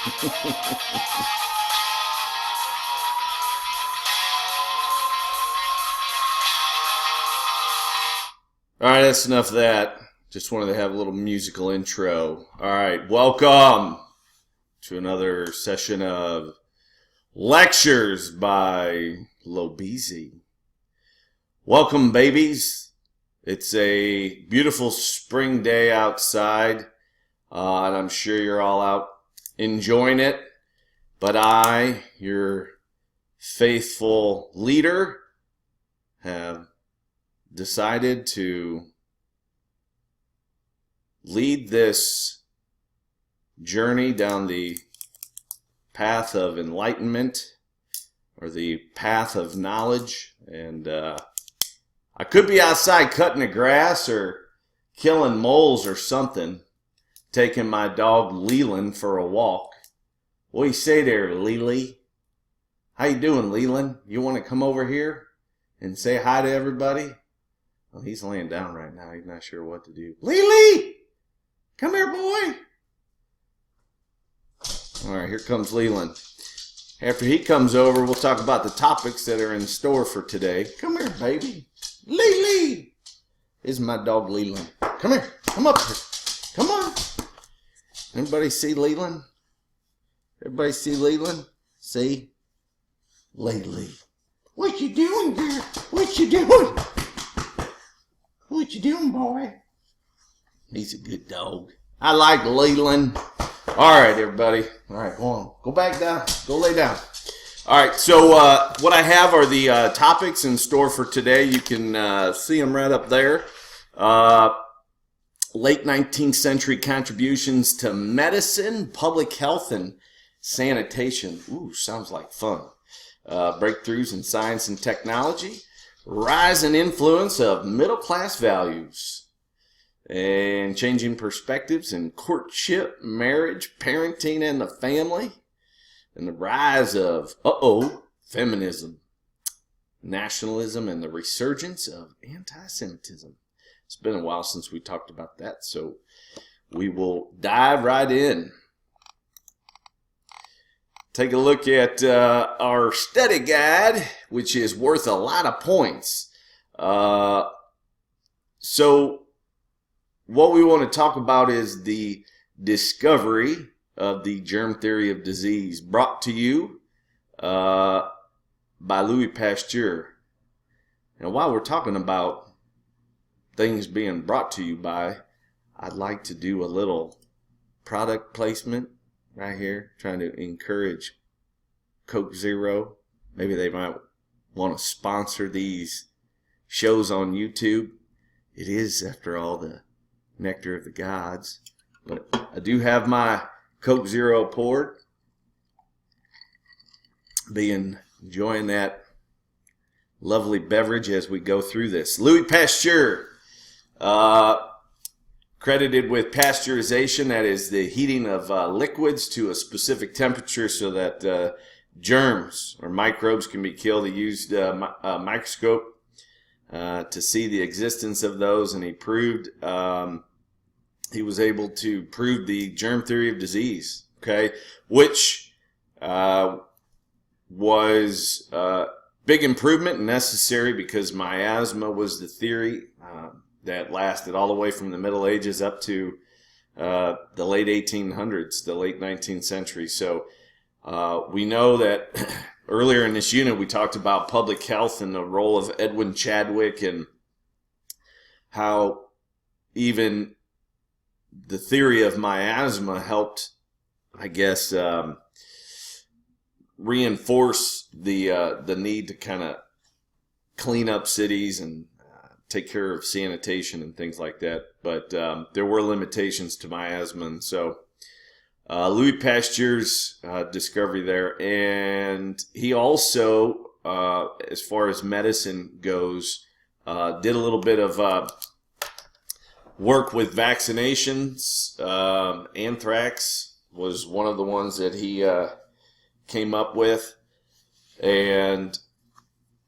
All right, that's enough of that. Just wanted to have a little musical intro. All right, welcome to another session of lectures by Lob-EZ. Welcome, babies. It's a beautiful spring day outside, and I'm sure you're all out enjoying it. But I, your faithful leader, have decided to lead this journey down the path of enlightenment or the path of knowledge. And I could be outside cutting the grass or killing moles or something, taking my dog Leland for a walk. What do you say there, Lily? How you doing, Leland? You want to come over here and say hi to everybody? Well, he's laying down right now. He's not sure what to do. Lily! Come here, boy! All right, here comes Leland. After he comes over, we'll talk about the topics that are in store for today. Come here, baby. Lily! This is my dog, Leland. Come here. Come up here. Come on. Everybody see Leland? Everybody see Leland? See? Lily. What you doing, girl? What you doing? What you doing, boy? He's a good dog. I like Leland. All right, everybody. All right, go on. Go back down. Go lay down. All right, so what I have are the topics in store for today. You can see them right up there. Late 19th century contributions to medicine, public health, and sanitation. Ooh, sounds like fun. Breakthroughs in science and technology. Rise and influence of middle-class values. And changing perspectives in courtship, marriage, parenting, and the family. And the rise of, feminism, nationalism, and the resurgence of anti-Semitism. It's been a while since we talked about that, so we will dive right in. Take a look at our study guide, which is worth a lot of points. So what we want to talk about is the discovery of the germ theory of disease, brought to you by Louis Pasteur. And while we're talking about things being brought to you by, I'd like to do a little product placement right here, trying to encourage Coke Zero. Maybe they might want to sponsor these shows on YouTube. It is, after all, the nectar of the gods. But I do have my Coke Zero poured. Be enjoying that lovely beverage as we go through this. Louis Pasteur, credited with pasteurization, that is the heating of liquids to a specific temperature so that germs or microbes can be killed. He used a microscope to see the existence of those, and he was able to prove the germ theory of disease, okay, which was big improvement and necessary because miasma was the theory that lasted all the way from the Middle Ages up to the late 1800s, the late 19th century. So we know that earlier in this unit we talked about public health and the role of Edwin Chadwick and how even the theory of miasma helped, I guess, reinforce the need to kind of clean up cities and take care of sanitation and things like that. But there were limitations to miasma, and so Louis Pasteur's discovery there. And he also, as far as medicine goes, did a little bit of work with vaccinations. Anthrax was one of the ones that he came up with, and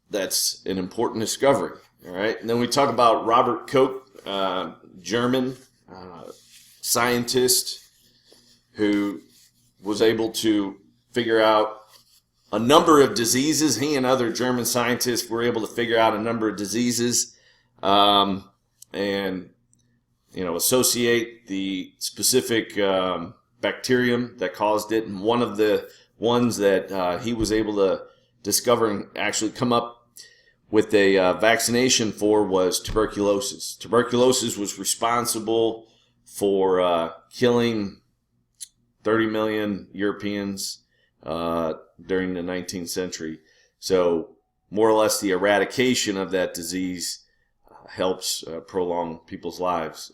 that's an important discovery. All right, and then we talk about Robert Koch, German scientist who was able to figure out a number of diseases. He and other German scientists were able to figure out a number of diseases and, associate the specific bacterium that caused it. And one of the ones that he was able to discover and actually come up with a vaccination for was tuberculosis. Tuberculosis was responsible for killing 30 million Europeans during the 19th century. So more or less the eradication of that disease helps prolong people's lives.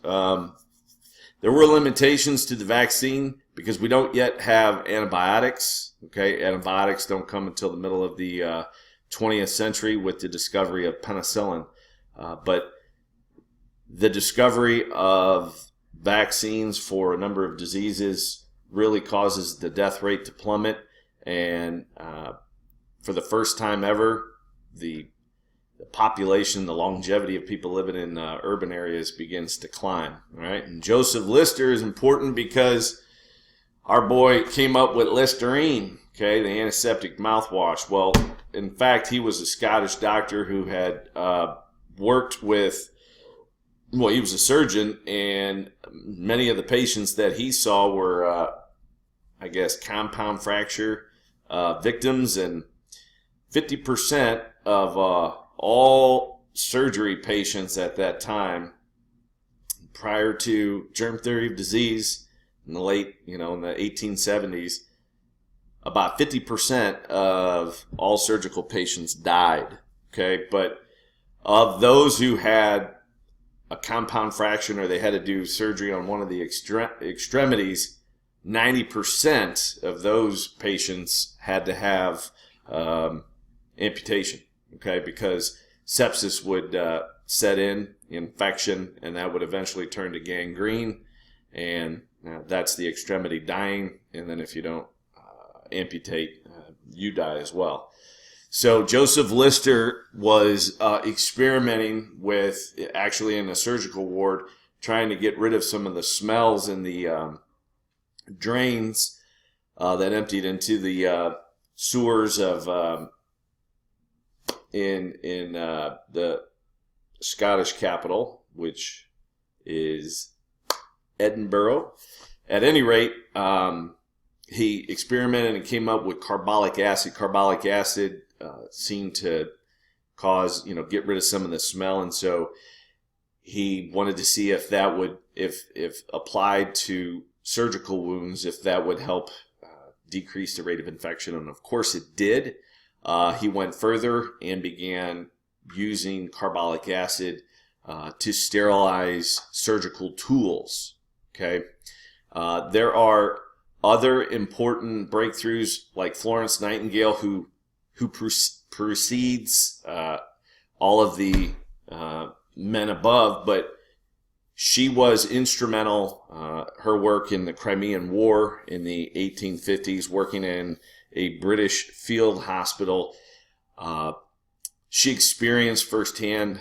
There were limitations to the vaccine because we don't yet have antibiotics. Okay, antibiotics don't come until the middle of the 20th century with the discovery of penicillin. But the discovery of vaccines for a number of diseases really causes the death rate to plummet. And for the first time ever, the population, the longevity of people living in urban areas begins to climb. Right? And Joseph Lister is important because our boy came up with Listerine, okay, the antiseptic mouthwash. Well, in fact, he was a Scottish doctor who had worked with, well, he was a surgeon, and many of the patients that he saw were, compound fracture victims, and 50% of all surgery patients at that time, prior to germ theory of disease in the in the 1870s, about 50% of all surgical patients died. Okay, but of those who had a compound fracture or they had to do surgery on one of the extremities, 90% of those patients had to have amputation. Okay, because sepsis would set in, infection, and that would eventually turn to gangrene, and that's the extremity dying. And then if you don't amputate, you die as well. So Joseph Lister was experimenting with, actually in a surgical ward, trying to get rid of some of the smells in the drains that emptied into the sewers of in the Scottish capital, which is Edinburgh. At any rate, he experimented and came up with carbolic acid. Carbolic acid seemed to cause, get rid of some of the smell, and so he wanted to see if that would, if applied to surgical wounds, if that would help decrease the rate of infection, and of course it did. He went further and began using carbolic acid to sterilize surgical tools. Okay, there are other important breakthroughs, like Florence Nightingale, who precedes all of the men above, but she was instrumental, her work in the Crimean War in the 1850s, working in a British field hospital. She experienced firsthand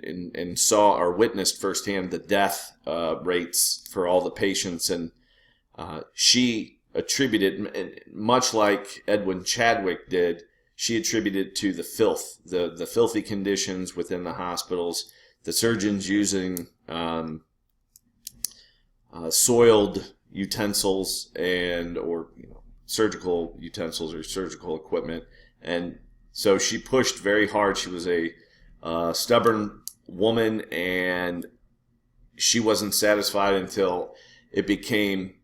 and saw or witnessed firsthand the death rates for all the patients, and she attributed, much like Edwin Chadwick did, she attributed to the filth, the filthy conditions within the hospitals, the surgeons using soiled utensils or surgical utensils or surgical equipment. And so she pushed very hard. She was a stubborn woman, and she wasn't satisfied until it became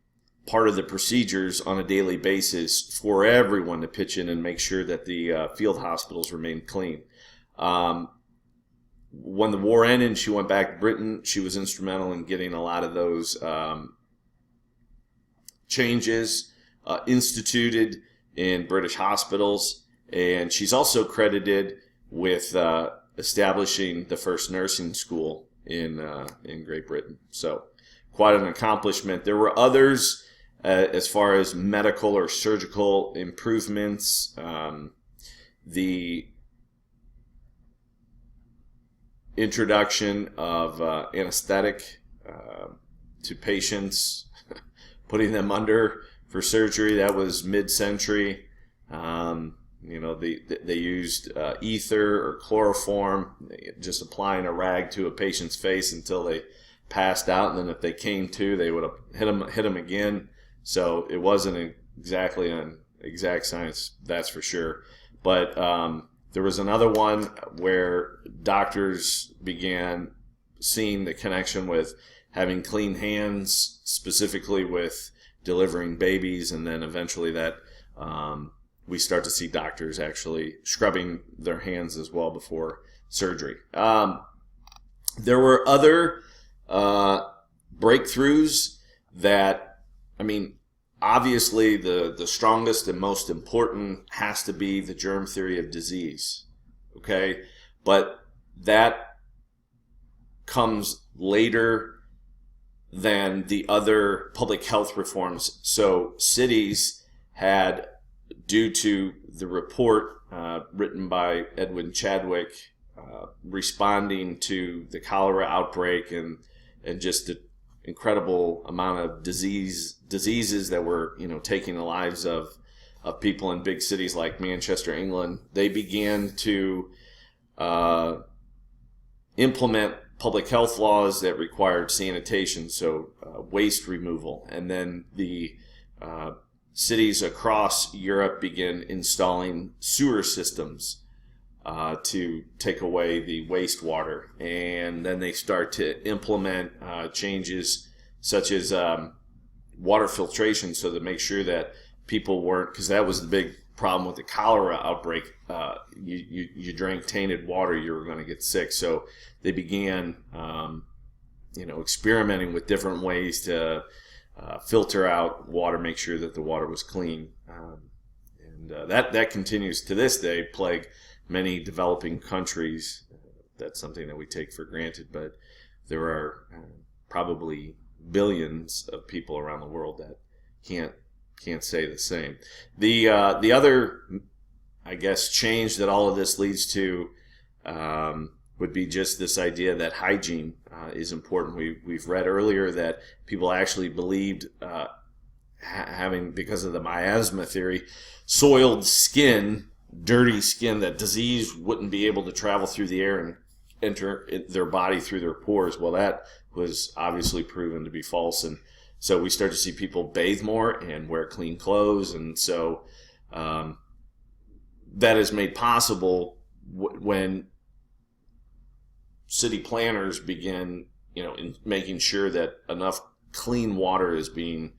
part of the procedures on a daily basis for everyone to pitch in and make sure that the field hospitals remained clean. When the war ended, she went back to Britain. She was instrumental in getting a lot of those changes instituted in British hospitals, and she's also credited with establishing the first nursing school in Great Britain. So quite an accomplishment. There were others as far as medical or surgical improvements. The introduction of anesthetic to patients, putting them under for surgery. That was mid-century. They used ether or chloroform, just applying a rag to a patient's face until they passed out, and then if they came to, they would have hit them again. So it wasn't exactly an exact science, that's for sure. But there was another one where doctors began seeing the connection with having clean hands, specifically with delivering babies, and then eventually that we start to see doctors actually scrubbing their hands as well before surgery. There were other breakthroughs that, obviously the strongest and most important has to be the germ theory of disease. Okay? But that comes later than the other public health reforms. So cities had, due to the report written by Edwin Chadwick, responding to the cholera outbreak and just the incredible amount of diseases that were taking the lives of people in big cities like Manchester, England, they began to implement public health laws that required sanitation, so waste removal. And then the cities across Europe began installing sewer systems to take away the wastewater. And then they start to implement changes such as water filtration, so to make sure that people weren't, because that was the big problem with the cholera outbreak. You drank tainted water, you were going to get sick. So they began, experimenting with different ways to filter out water, make sure that the water was clean. That continues to this day, plague many developing countries. That's something that we take for granted, but there are probably billions of people around the world that can't say the same. The other, I guess, change that all of this leads to would be just this idea that hygiene is important. We've read earlier that people actually believed having, because of the miasma theory, soiled skin, dirty skin, that disease wouldn't be able to travel through the air and enter their body through their pores. Well, that was obviously proven to be false, and so we start to see people bathe more and wear clean clothes, and so that is made possible when city planners begin, in making sure that enough clean water is being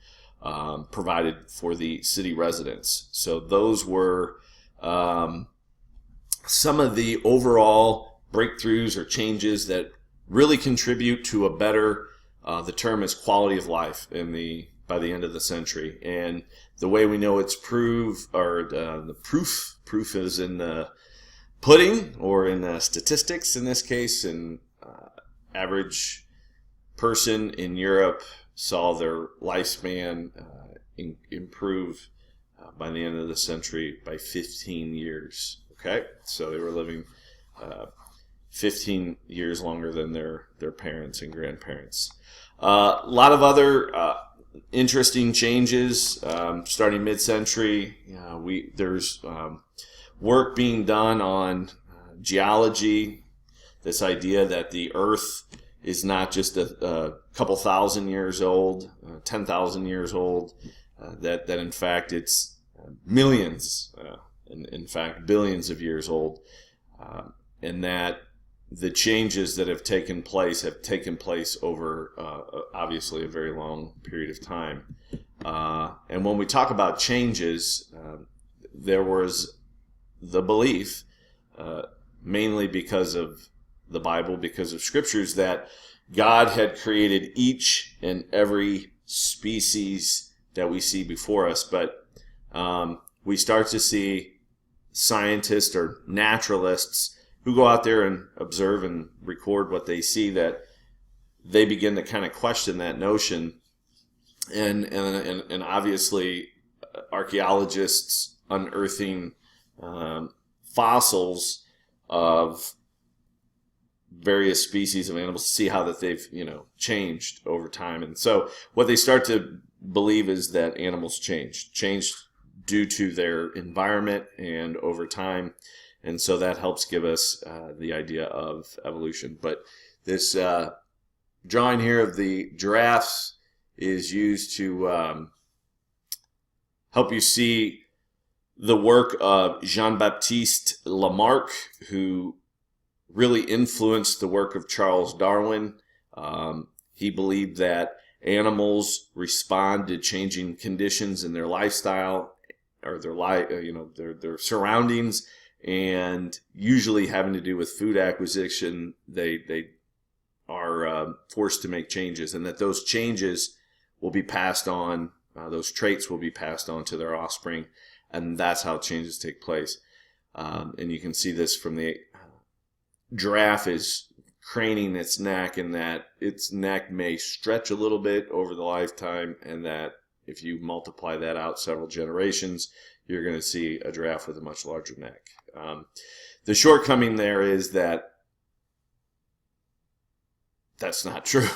provided for the city residents. So those were some of the overall breakthroughs or changes that really contribute to a better, the term is quality of life by the end of the century. And the way we know it's the proof is in the pudding, or in the statistics in this case. And average person in Europe saw their lifespan improve by the end of the century by 15 years. Okay, so they were living 15 years longer than their parents and grandparents. A lot of other interesting changes starting mid-century. There's work being done on geology, this idea that the Earth is not just a couple thousand years old, 10,000 years old, that in fact it's millions, in fact billions of years old, and that the changes that have taken place over obviously a very long period of time. And when we talk about changes, there was the belief, mainly because of the Bible, because of scriptures, that God had created each and every species that we see before us. But we start to see scientists or naturalists who go out there and observe and record what they see, that they begin to kind of question that notion. And obviously archaeologists unearthing fossils of various species of animals to see how that they've changed over time. And so what they start to believe is that animals changed due to their environment and over time. And so that helps give us the idea of evolution. But this drawing here of the giraffes is used to help you see the work of Jean-Baptiste Lamarck, who really influenced the work of Charles Darwin. He believed that animals respond to changing conditions in their lifestyle or their surroundings, and usually having to do with food acquisition. They are forced to make changes, and that those changes will be passed on. Those traits will be passed on to their offspring, and that's how changes take place. And you can see this from the giraffe is craning its neck, and that its neck may stretch a little bit over the lifetime, and that if you multiply that out several generations, you're going to see a giraffe with a much larger neck. The shortcoming there is that that's not true.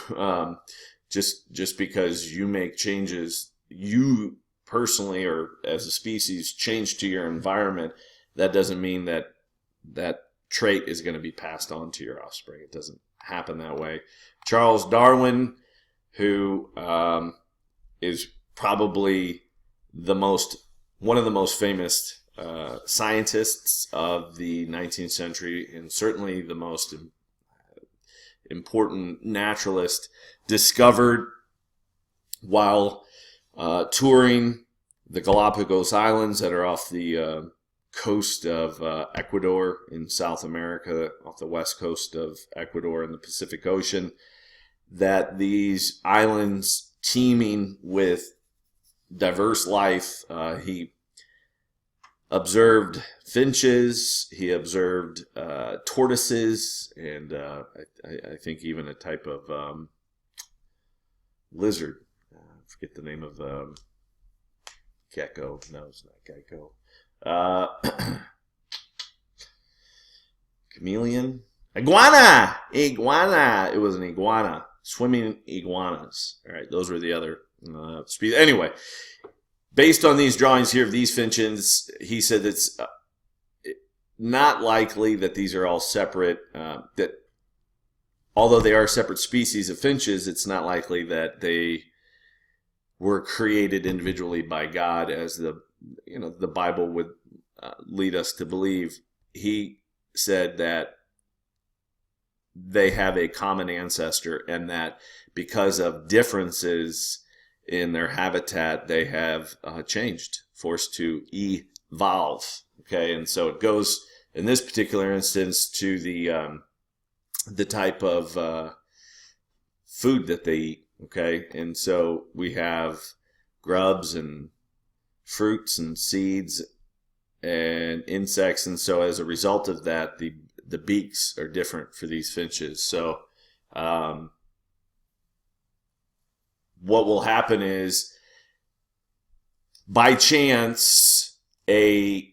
Just because you make changes, you personally or as a species change to your environment, that doesn't mean that that trait is going to be passed on to your offspring. It doesn't happen that way. Charles Darwin, who is probably one of the most famous scientists of the 19th century, and certainly the most important naturalist, discovered while touring the Galapagos Islands that are off the coast of Ecuador in South America, off the west coast of Ecuador in the Pacific Ocean, that these islands teeming with diverse life. He observed finches, he observed tortoises, and I think even a type of lizard. I forget the name of gecko. No, it's not gecko. Chameleon? Iguana! It was an iguana. Swimming iguanas. All right, those were the other species. Anyway, based on these drawings here of these finches, he said it's not likely that these are all separate, that although they are separate species of finches, it's not likely that they were created individually by God, as the Bible would lead us to believe. He said that they have a common ancestor, and that because of differences in their habitat, they have changed, forced to evolve. Okay, and so it goes in this particular instance to the type of food that they eat. Okay, and so we have grubs and fruits and seeds and insects, and so as a result of that, the beaks are different for these finches. So what will happen is, by chance, a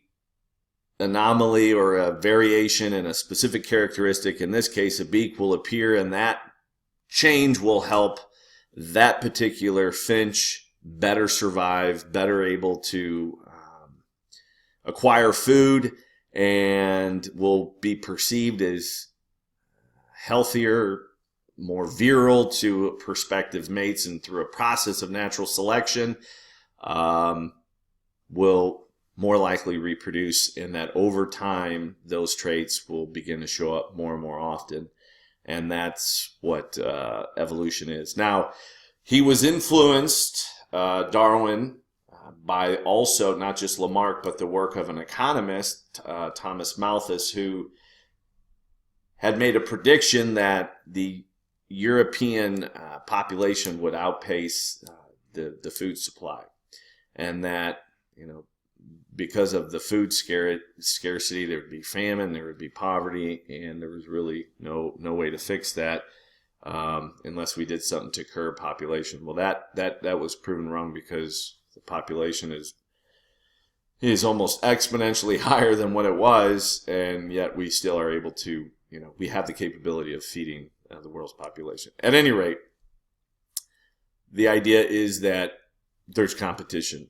anomaly or a variation in a specific characteristic, in this case a beak, will appear, and that change will help that particular finch better survive, better able to acquire food, and will be perceived as healthier, more virile to prospective mates, and through a process of natural selection will more likely reproduce, and that over time those traits will begin to show up more and more often. And that's what evolution is. Now, he was influenced, Darwin, by also not just Lamarck, but the work of an economist, Thomas Malthus, who had made a prediction that the European population would outpace the food supply, and that, because of the food scarcity, there would be famine, there would be poverty, and there was really no way to fix that unless we did something to curb population. Well, that was proven wrong, because the population is almost exponentially higher than what it was, and yet we still are able to, we have the capability of feeding the world's population. At any rate, the idea is that there's competition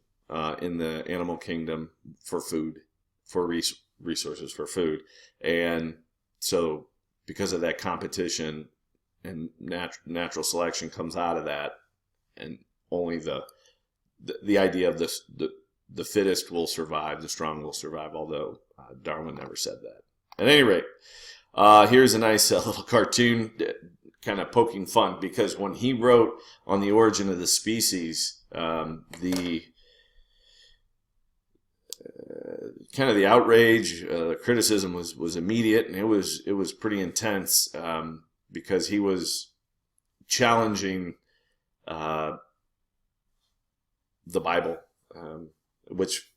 in the animal kingdom for food, for resources for food. And so because of that competition and natural selection comes out of that, and only the idea of the fittest will survive, the strong will survive, although Darwin never said that. At any rate, here's a nice little cartoon kind of poking fun, because when he wrote on the origin of the species, the kind of the outrage, criticism was immediate, and it was pretty intense, because he was challenging the Bible, which,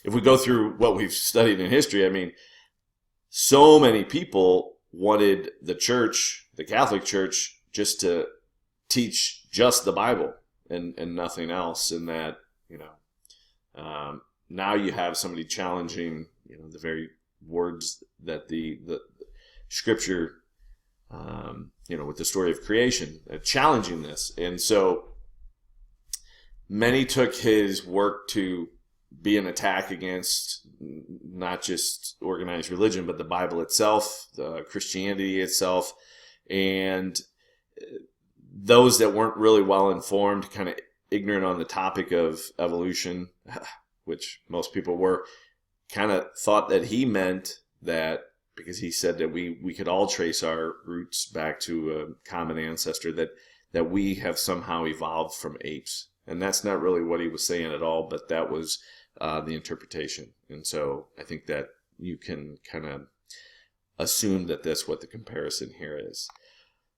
if we go through what we've studied in history, I mean, so many people wanted the church, the Catholic Church, just to teach just the Bible and nothing else. And that, now you have somebody challenging, the very words that the Scripture, with the story of creation, challenging this. And so many took his work to be an attack against not just organized religion, but the Bible itself, the Christianity itself, and those that weren't really well informed, kind of ignorant on the topic of evolution, which most people were, kind of thought that he meant that, because he said that we could all trace our roots back to a common ancestor, that we have somehow evolved from apes. And that's not really what he was saying at all, but that was the interpretation. And so I think that you can kind of assume that that's what the comparison here is.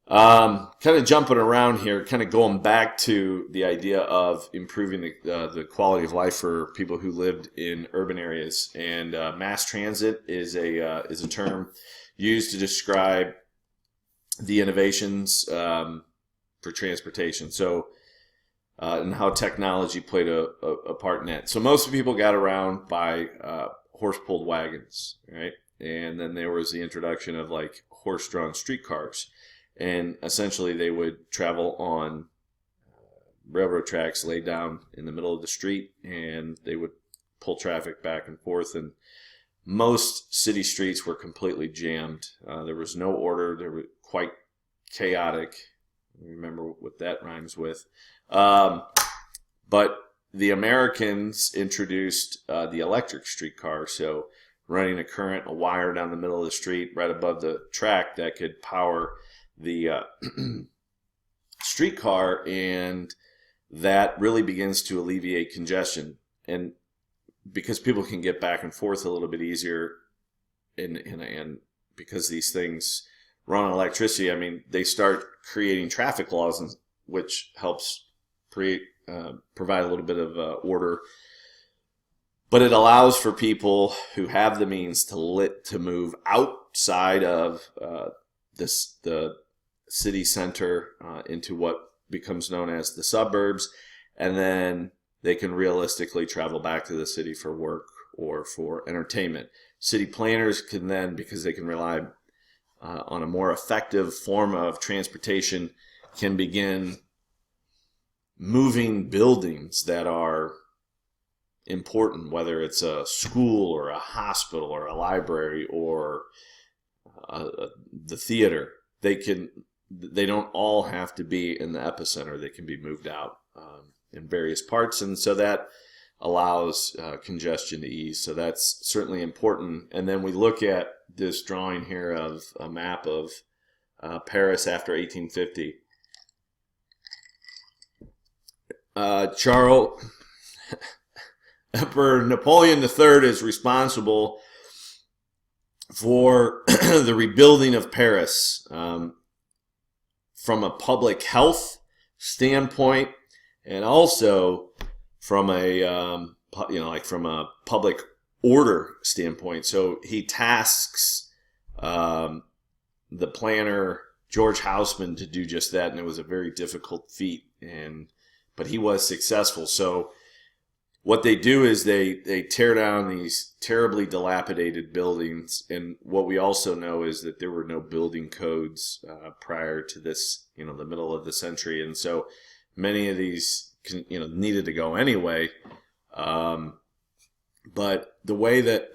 Kind of jumping around here, kind of going back to the idea of improving the quality of life for people who lived in urban areas. And mass transit is a term used to describe the innovations for transportation. So and how technology played a part in that. So most people got around by horse-pulled wagons, right? And then there was the introduction of like horse-drawn streetcars. And essentially they would travel on railroad tracks laid down in the middle of the street, and they would pull traffic back and forth. And most city streets were completely jammed. There was no order. They were quite chaotic. Remember what that rhymes with. But the Americans introduced the electric streetcar, so running a wire down the middle of the street right above the track that could power the streetcar, and that really begins to alleviate congestion. And because people can get back and forth a little bit easier, and because these things run on electricity, I mean, they start creating traffic laws, which helps provide a little bit of order. But it allows for people who have the means to move outside of the city center into what becomes known as the suburbs, and then they can realistically travel back to the city for work or for entertainment. City planners can then, because they can rely on a more effective form of transportation, can begin moving buildings that are important, whether it's a school or a hospital or a library or the theater. They don't all have to be in the epicenter. They can be moved out in various parts, and so that allows congestion to ease. So that's certainly important. And then we look at this drawing here of a map of Paris after 1850. Emperor Napoleon III is responsible for the rebuilding of Paris from a public health standpoint, and also from a from a public order standpoint. So he tasks the planner George Haussmann to do just that, and it was a very difficult feat, but he was successful. So what they do is they tear down these terribly dilapidated buildings, and what we also know is that there were no building codes prior to this, the middle of the century, and so many of these needed to go anyway. But the way that,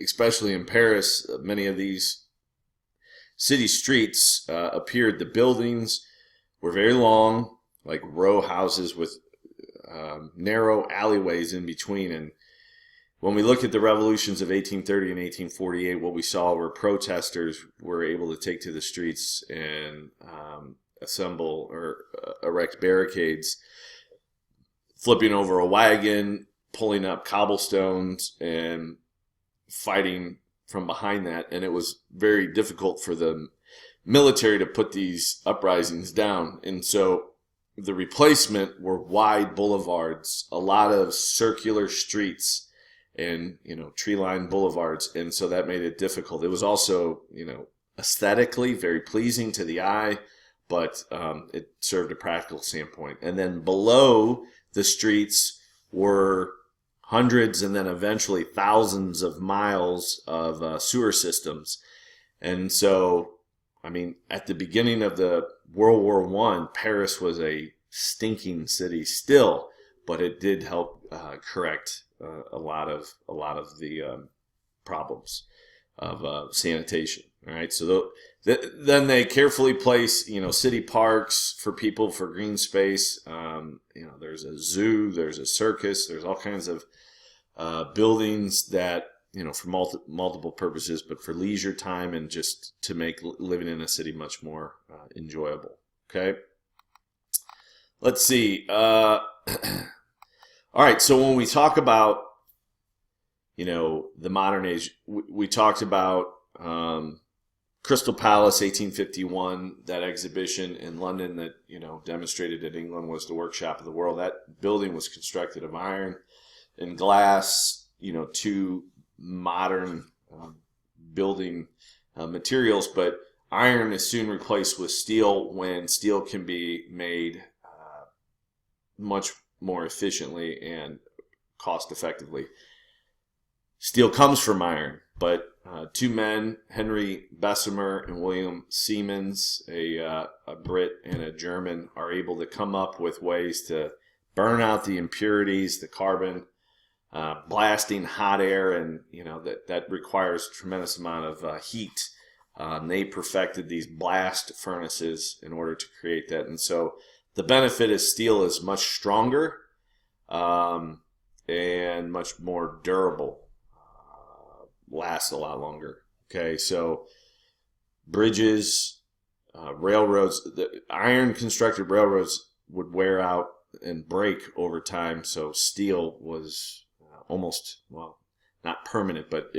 especially in Paris, many of these city streets appeared, the buildings were very long, like row houses with narrow alleyways in between. And when we look at the revolutions of 1830 and 1848, what we saw were protesters were able to take to the streets and assemble or erect barricades, flipping over a wagon, pulling up cobblestones, and fighting from behind that. And it was very difficult for the military to put these uprisings down. And so the replacement were wide boulevards, a lot of circular streets, and tree-lined boulevards. And so that made it difficult. It was also aesthetically very pleasing to the eye, but it served a practical standpoint. And then below the streets were hundreds and then eventually thousands of miles of sewer systems. And so, at the beginning of the World War I, Paris was a stinking city still, but it did help correct a lot of the problems of sanitation. All right, so then they carefully place city parks for people for green space. There's a zoo, there's a circus, there's all kinds of buildings that for multiple purposes, but for leisure time and just to make living in a city much more enjoyable. Okay, let's see. All right, so when we talk about the modern age, we talked about Crystal Palace, 1851, that exhibition in London that demonstrated that England was the workshop of the world. That building was constructed of iron and glass, two modern building materials, but iron is soon replaced with steel when steel can be made much more efficiently and cost effectively. Steel comes from iron, but two men, Henry Bessemer and William Siemens, a Brit and a German, are able to come up with ways to burn out the impurities, the carbon, blasting hot air, and that requires a tremendous amount of heat. They perfected these blast furnaces in order to create that, and so the benefit is steel is much stronger and much more durable, lasts a lot longer. Okay, so bridges, railroads, the iron constructed railroads would wear out and break over time, so steel was almost, not permanent, but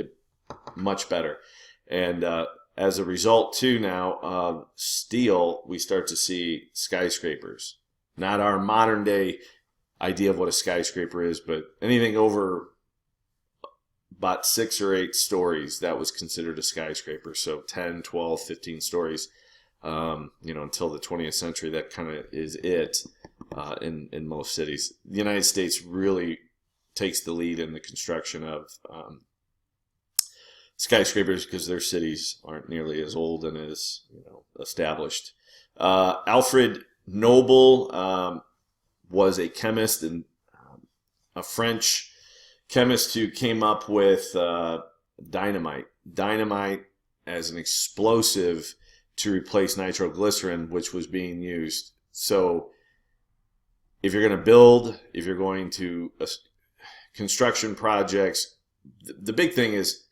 much better. And as a result, too, now of steel, we start to see skyscrapers. Not our modern day idea of what a skyscraper is, but anything over about 6 or 8 stories, that was considered a skyscraper. So 10, 12, 15 stories, until the 20th century, that kind of is it in most cities. The United States really takes the lead in the construction of skyscrapers because their cities aren't nearly as old and as established. Alfred Nobel was a chemist and a French chemist who came up with dynamite. Dynamite as an explosive to replace nitroglycerin, which was being used. So if you're going to construction projects, the big thing is,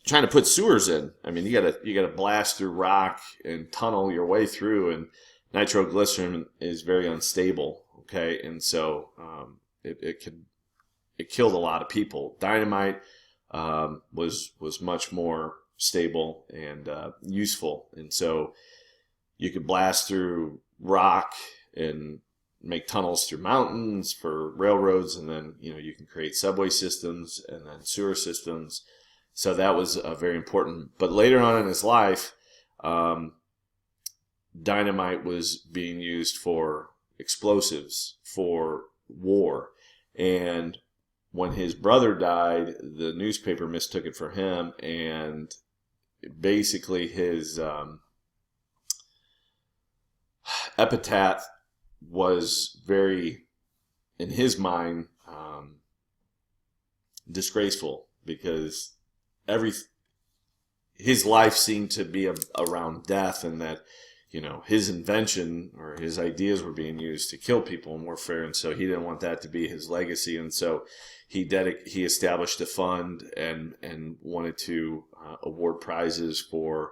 trying to put sewers in. You gotta blast through rock and tunnel your way through, and nitroglycerin is very unstable. Okay, and so it killed a lot of people. Dynamite was much more stable and useful, and so you could blast through rock and make tunnels through mountains for railroads, and then you can create subway systems and then sewer systems. So that was very important. But later on in his life, dynamite was being used for explosives, for war. And when his brother died, the newspaper mistook it for him, and basically his epitaph was very, in his mind, disgraceful, because his life seemed to be around death, and that, his invention or his ideas were being used to kill people in warfare, and so he didn't want that to be his legacy, and so he established a fund and wanted to award prizes for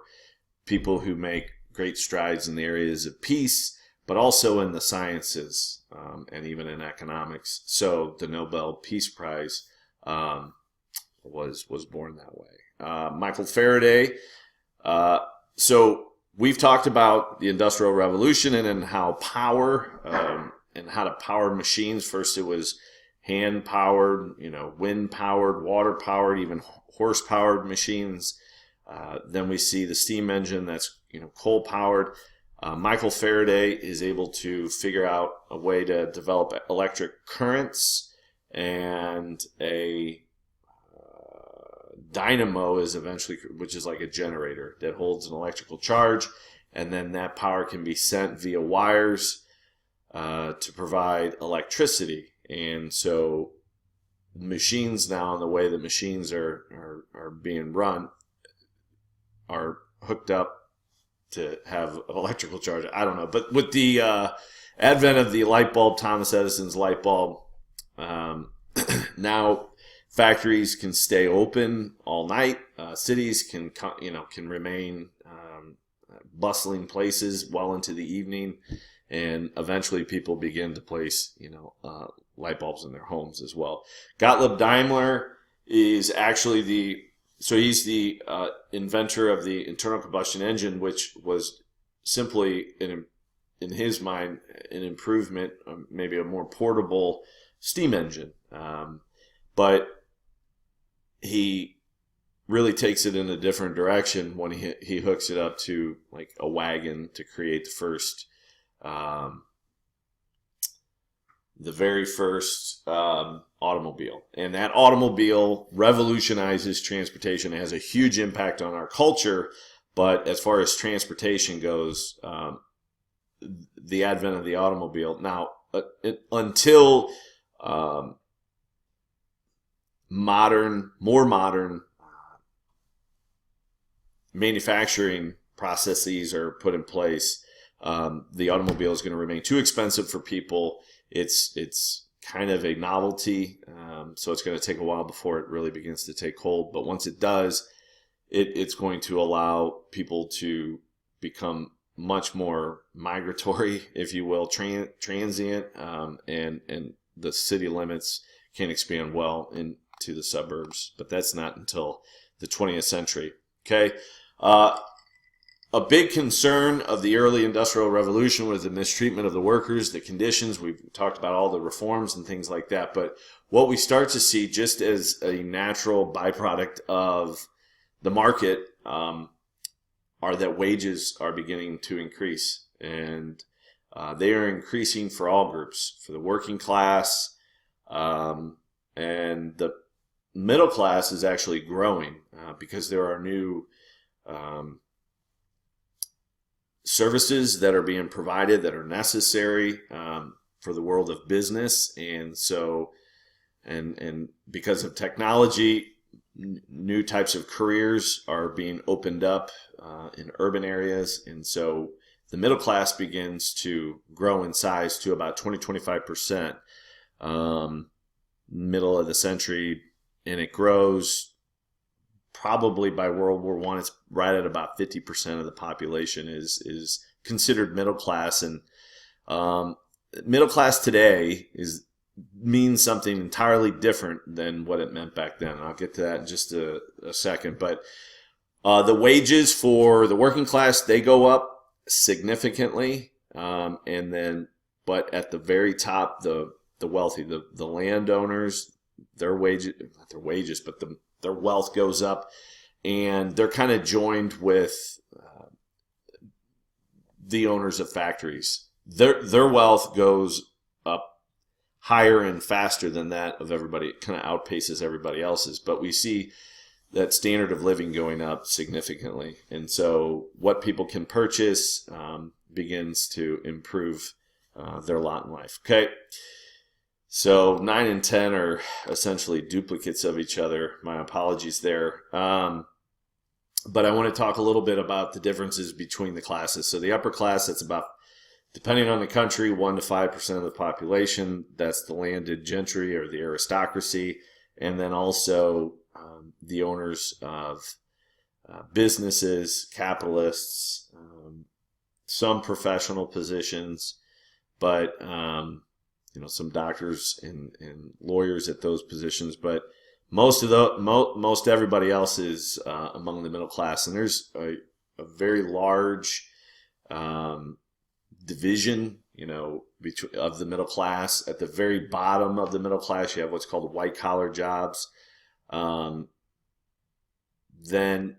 people who make great strides in the areas of peace, but also in the sciences, and even in economics. So the Nobel Peace Prize was born that way. Michael Faraday. So we've talked about the Industrial Revolution and how power and how to power machines. First, it was hand-powered, wind-powered, water-powered, even horse-powered machines. Then we see the steam engine that's coal-powered. Michael Faraday is able to figure out a way to develop electric currents, and a dynamo is eventually, which is like a generator that holds an electrical charge, and then that power can be sent via wires to provide electricity. And so machines now, and the way that machines are being run, are hooked up to have electrical charge. I don't know. But with the advent of the light bulb, Thomas Edison's light bulb, now factories can stay open all night. Cities can remain bustling places well into the evening, and eventually people begin to place light bulbs in their homes as well. Gottlieb Daimler is actually he's the inventor of the internal combustion engine, which was simply, in his mind, an improvement, maybe a more portable steam engine. But he really takes it in a different direction when he hooks it up to like a wagon to create the very first automobile. And that automobile revolutionizes transportation. It has a huge impact on our culture, but as far as transportation goes, the advent of the automobile, now until more modern manufacturing processes are put in place, the automobile is going to remain too expensive for people. It's kind of a novelty, so it's going to take a while before it really begins to take hold. But once it does, it's going to allow people to become much more migratory, if you will, transient, and the city limits can expand well into the suburbs. But that's not until the 20th century. Okay. A big concern of the early Industrial Revolution was the mistreatment of the workers, the conditions. We've talked about all the reforms and things like that. But what we start to see, just as a natural byproduct of the market, are that wages are beginning to increase. And they are increasing for all groups, for the working class, and the middle class is actually growing because there are new services that are being provided that are necessary for the world of business. And so, and because of technology, new types of careers are being opened up in urban areas. And so the middle class begins to grow in size to about 20-25% middle of the century. And it grows probably by World War I. It's right at about 50% of the population is considered middle class. And middle class today means something entirely different than what it meant back then. I'll get to that in just a second. But the wages for the working class, they go up significantly. But at the very top, the wealthy, the landowners, their wealth goes up, and they're kind of joined with the owners of factories. Their wealth goes up higher and faster than that of everybody. It kind of outpaces everybody else's, but we see that standard of living going up significantly. And so what people can purchase begins to improve their lot in life. Okay, so 9 and 10 are essentially duplicates of each other. My apologies there. But I want to talk a little bit about the differences between the classes. So the upper class, that's about, depending on the country, 1 to 5% of the population. That's the landed gentry or the aristocracy. And then also the owners of businesses, capitalists, some professional positions, but some doctors and lawyers at those positions. But most everybody else is among the middle class, and there's a very large division, of the middle class. At the very bottom of the middle class, you have what's called white collar jobs. Then,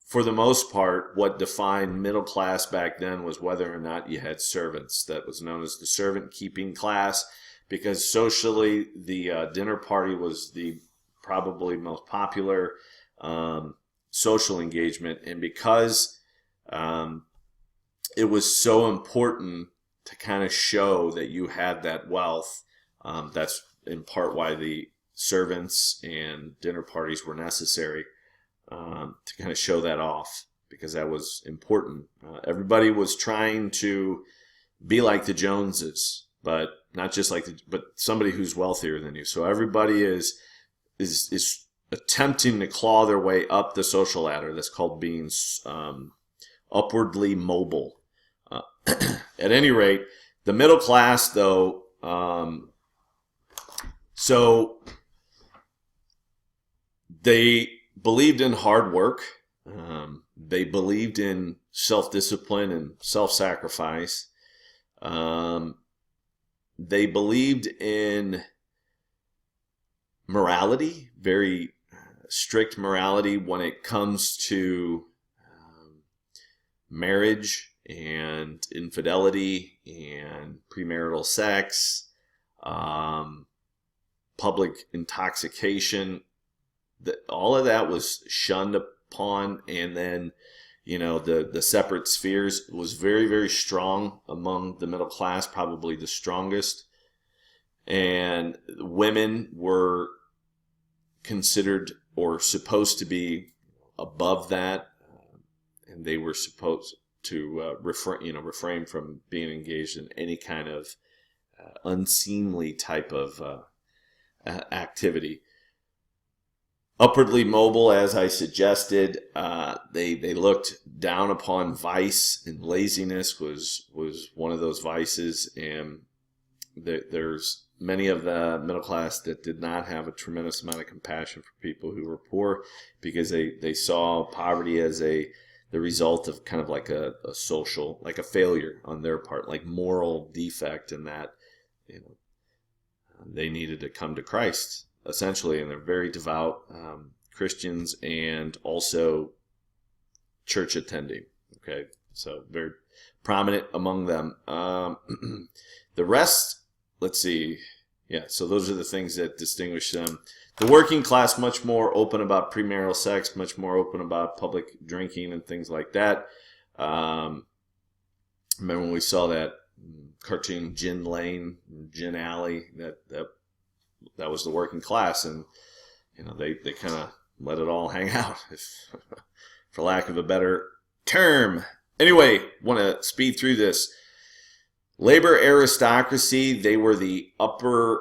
for the most part, what defined middle class back then was whether or not you had servants. That was known as the servant keeping class, because socially the dinner party was the probably most popular social engagement, and because it was so important to kind of show that you had that wealth, that's in part why the servants and dinner parties were necessary, to kind of show that off, because that was important. Everybody was trying to be like the Joneses, but not just like but somebody who's wealthier than you. So everybody is attempting to claw their way up the social ladder. That's called being upwardly mobile. At any rate, the middle class, though, so they believed in hard work. They believed in self-discipline and self-sacrifice. They believed in morality, very strict morality when it comes to marriage and infidelity and premarital sex, public intoxication. All of that was shunned upon, and then the separate spheres was very, very strong among the middle class, probably the strongest. And women were considered or supposed to be above that, and they were supposed to refrain from being engaged in any kind of unseemly type of activity. Upwardly mobile, as I suggested, they looked down upon vice, and laziness was one of those vices. And there's many of the middle class that did not have a tremendous amount of compassion for people who were poor, because they saw poverty as the result of kind of like a social, like a failure on their part, like moral defect, in that they needed to come to Christ, essentially. And they're very devout Christians, and also church attending. Okay, so very prominent among them. The rest, let's see. Yeah, so those are the things that distinguish them. The working class, much more open about premarital sex, much more open about public drinking and things like that. Remember when we saw that cartoon Gin Lane, Gin Alley? That was the working class, and they kind of let it all hang out, for lack of a better term. Anyway, want to speed through this. Labor aristocracy, they were the upper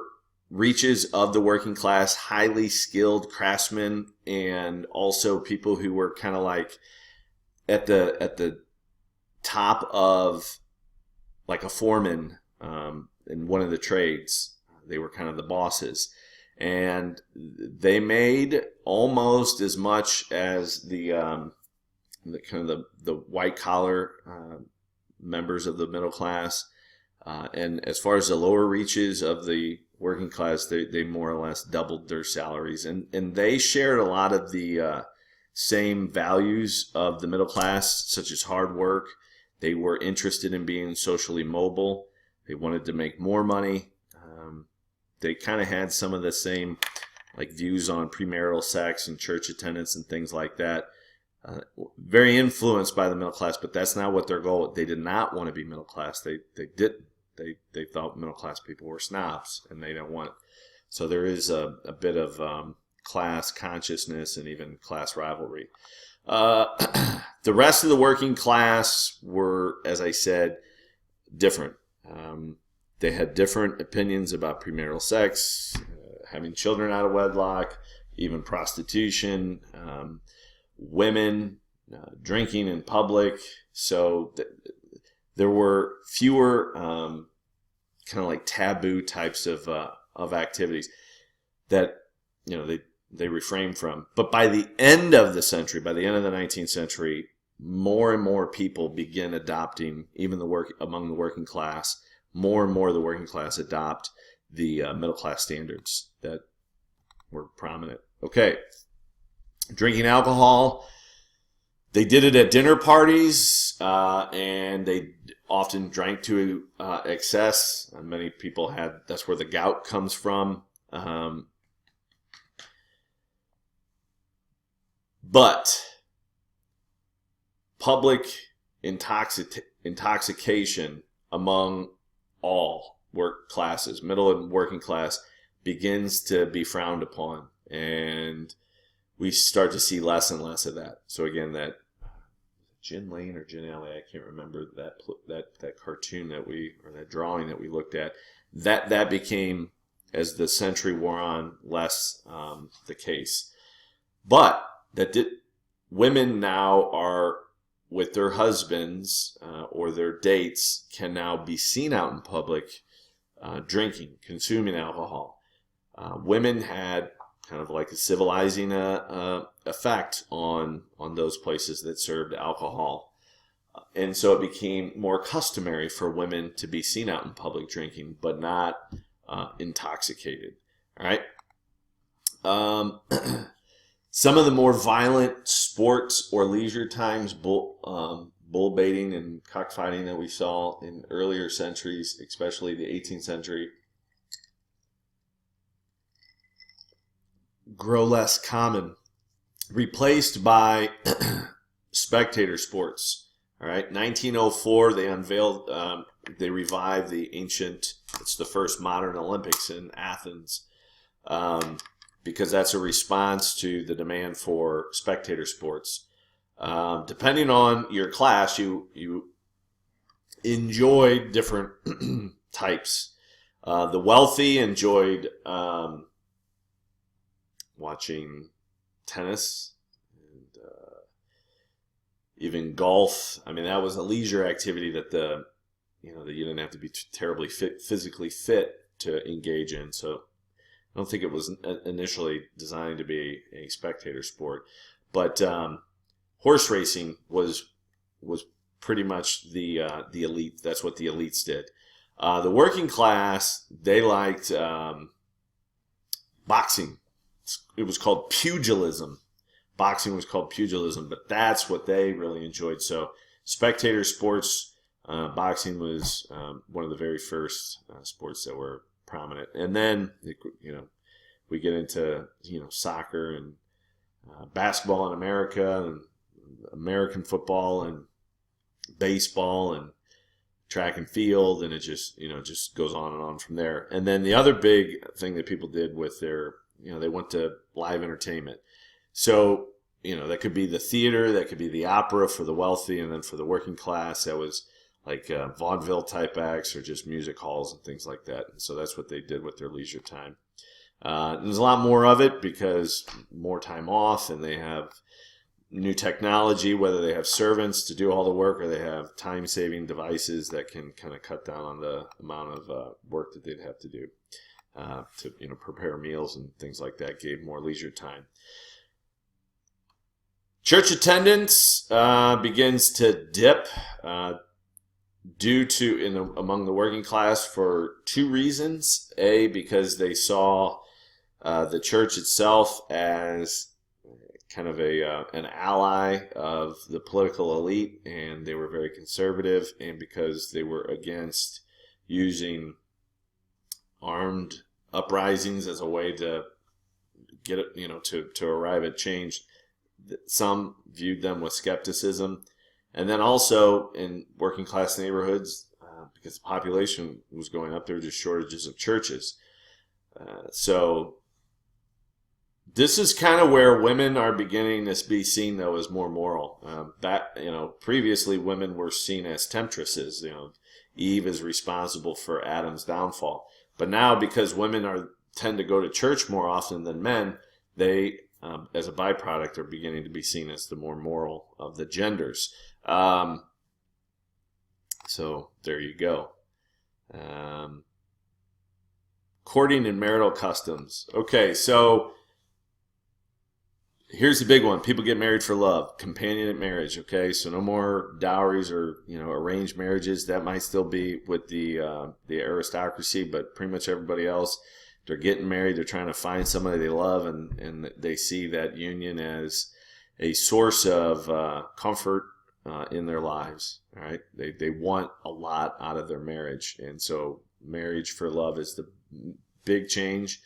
reaches of the working class, highly skilled craftsmen, and also people who were kind of like at the top of like a foreman in one of the trades. They were kind of the bosses, and they made almost as much as the white collar members of the middle class. And as far as the lower reaches of the working class, they more or less doubled their salaries. And they shared a lot of the same values of the middle class, such as hard work. They were interested in being socially mobile. They wanted to make more money. They kind of had some of the same views on premarital sex and church attendance and things like that. Very influenced by the middle class, but that's not what their goal. They did not want to be middle class. They didn't. they thought middle class people were snobs, and they don't want it. So there is a bit of class consciousness and even class rivalry. The rest of the working class were, as I said, different. They had different opinions about premarital sex, having children out of wedlock, even prostitution, women, drinking in public. So there were fewer kind of like taboo types of activities that they refrained from. But by the end of the century, by the end of the 19th century, more and more people begin adopting, even among the working class, more and more of the working class adopt the middle class standards that were prominent. Okay, drinking alcohol. They did it at dinner parties, and they often drank to excess. Many people that's where the gout comes from. But public intoxication among all work classes, middle and working class, begins to be frowned upon. And we start to see less and less of that. So again, that Gin Lane or Gin Alley, I can't remember that cartoon that drawing that we looked at. That became, as the century wore on, less the case. But women now are with their husbands or their dates can now be seen out in public drinking, consuming alcohol. Women had kind of like a civilizing effect on those places that served alcohol. And so it became more customary for women to be seen out in public drinking, but not intoxicated. All right. Some of the more violent sports or leisure times, bull baiting and cockfighting that we saw in earlier centuries, especially the 18th century, grow less common, replaced by spectator sports. All right, 1904, they revived the ancient. It's the first modern Olympics in Athens. Because that's a response to the demand for spectator sports. Depending on your class, you enjoyed different types. The wealthy enjoyed watching tennis and even golf. I mean, that was a leisure activity that you didn't have to be terribly physically fit to engage in. So I don't think it was initially designed to be a spectator sport, but horse racing was pretty much the elite. That's what the elites did. The working class, they liked boxing. It was called pugilism. Boxing was called pugilism, but that's what they really enjoyed. So spectator sports, boxing was one of the very first sports that were prominent. And then we get into soccer and basketball in America and American football and baseball and track and field, and it just goes on and on from there. And then the other big thing that people did with their they went to live entertainment. So that could be the theater, that could be the opera for the wealthy, and then for the working class that was like vaudeville type acts or just music halls and things like that. And so that's what they did with their leisure time. There's a lot more of it because more time off, and they have new technology, whether they have servants to do all the work or they have time-saving devices that can kind of cut down on the amount of work that they'd have to do to prepare meals and things like that. Gave more leisure time. Church attendance begins to dip due to among the working class for two reasons. A, because they saw the church itself as kind of an ally of the political elite, and they were very conservative, and because they were against using armed uprisings as a way to get it, to arrive at change. Some viewed them with skepticism. And then also in working class neighborhoods, because the population was going up. There were just shortages of churches. So this is kind of where women are beginning to be seen, though, as more moral. Previously women were seen as temptresses. Eve is responsible for Adam's downfall. But now, because women tend to go to church more often than men, they, as a byproduct, are beginning to be seen as the more moral of the genders. So there you go. Courting and marital customs. Okay, so here's the big one. People get married for love. Companionate marriage, okay? So no more dowries or, arranged marriages. That might still be with the aristocracy, but pretty much everybody else, they're getting married. They're trying to find somebody they love, and they see that union as a source of comfort in their lives, all right? They want a lot out of their marriage, and so marriage for love is the big change.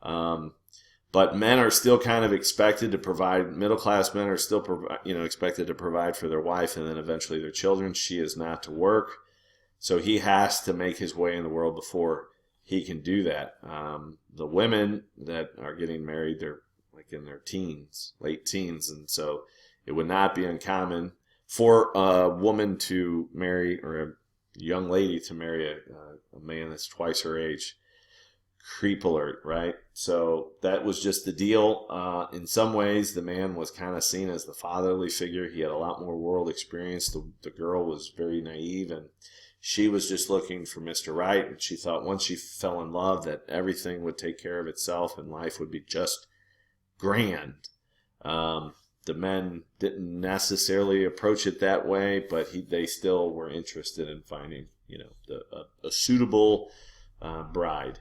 But men are still kind of expected to provide. Middle-class men are still, expected to provide for their wife and then eventually their children. She is not to work, so he has to make his way in the world before he can do that. The women that are getting married, they're like in their teens, late teens, and so it would not be uncommon for a woman to marry, or a young lady to marry a man that's twice her age. Creep alert, right? So that was just the deal. In some ways, the man was kind of seen as the fatherly figure. He had a lot more world experience. The girl was very naive, and she was just looking for Mr. Right, and she thought once she fell in love that everything would take care of itself and life would be just grand. The men didn't necessarily approach it that way, but they still were interested in finding, a suitable bride.